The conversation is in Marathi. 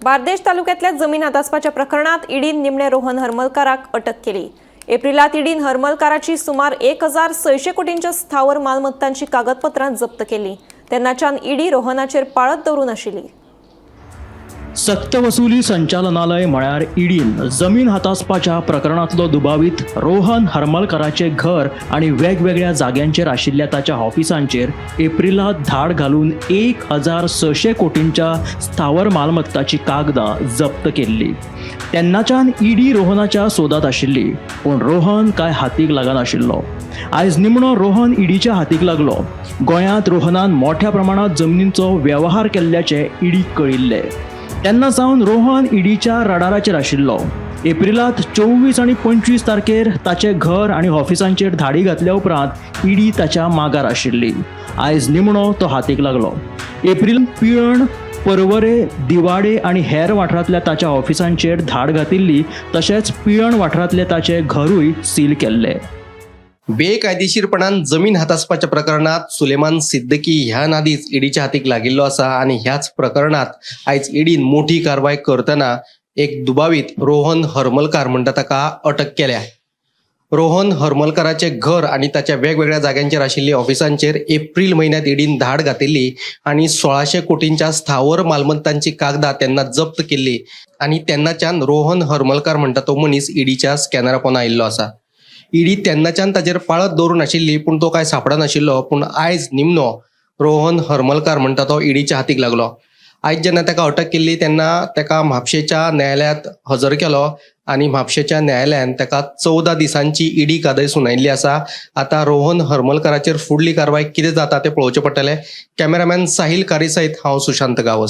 बार्देश तालुक्यातल्या जमीन हातासपाच्या प्रकरणात ईडीन निमणे रोहन हरमलकाराक अटक केली। एप्रिलात ईडीन हरमलकाराची सुमार 1600 कोटींच्या स्थावर मालमत्तांची कागदपत्रां जप्त केली। तेन्नाच्यान ईडी रोहनाचेर पाळत दवरून आशिल्ली। सक्तवसुली संचालनालय म्हळ्यार ईडीन जमीन हातासपाच्या प्रकरणातलो दुबावीत रोहन हरमलकाराचे घर आणि वेगवेगळ्या जाग्यांचेर आशिल्ल्या ताच्या ऑफिसांचेर एप्रिलात धाड घालून 1600 कोटींच्या स्थावर मालमत्ताची कागदां जप्त केल्ली। तेन्नाच्यान ईडी रोहनाच्या सोदात आशिल्ली, पूण रोहन काय हातीक लागनाशिल्लो। आयज निमणो रोहन ईडीच्या हातीक लागलो। गोंयांत रोहनान मोठ्या प्रमाणात जमनींचो वेवहार केल्ल्याचे ईडीक कळिल्ले। तेन्ना सावन रोहन ईडीच्या रडाराचेर आशिल्लो। एप्रिलात 24 आनी 25 तारखेर ताचे घर आनी ऑफिसांचेर धाडी घातल्या उपरांत ईडी ताच्या मागार आशिल्ली। आयज निमणो तो हातीक लागलो। एप्रिलांत पिळण, परवरे, दिवाडे आनी हेर वाठारांतल्या ताच्या ऑफिसांचेर धाड घातिल्ली, तशेंच पिळण वाठारांतले ताचे घरूय सील केल्ले। बेकायदेशीरपणान जमीन हातासपाच्या प्रकरणात सुलेमान सिद्दीकी ह्या नादीच ईडीच्या हातीक लागिल्लो आसा आणि ह्याच प्रकरणात आयज ईडीन मोठी कारवाय करतना एक दुबावीत रोहन हरमलकार म्हणटा ताका अटक केल्या। रोहन हरमलकाराचे घर आणि ताच्या वेगवेगळ्या जाग्यांचेर आशिल्ली ऑफिसांचेर एप्रिल म्हयन्यात ईडीन धाड घातिल्ली आणि 1600 कोटींच्या स्थावर मालमत्तांची कागदां तेन्ना जप्त केल्ली आणि तेन्नाच्यान रोहन हरमलकार म्हणटा तो मनीस ईडीच्या स्कॅनरा पोंदा आयिल्लो आसा। ईडी तेन्नाच्यान ताचेर पाळत दवरून आशिल्ली, पूण तो काय सापडनाशिल्लो। पूण आयज निमणो रोहन हरमलकार म्हणटा तो ईडीच्या हातीक लागलो। आयज जेन्ना ताका अटक केल्ली तेन्ना ताका म्हापशेच्या न्यायालयांत हजर केलो आणि म्हापशेच्या न्यायालयान ताका 14 दिसांची ईडी कादय सुनायिल्ली आसा। आता रोहन हरमलकाराचेर फुडली कारवाय कितें जाता तें पळोवचें पडटलें। कॅमेरामॅन साहिल कारी सयत हांव सुशांत गावस।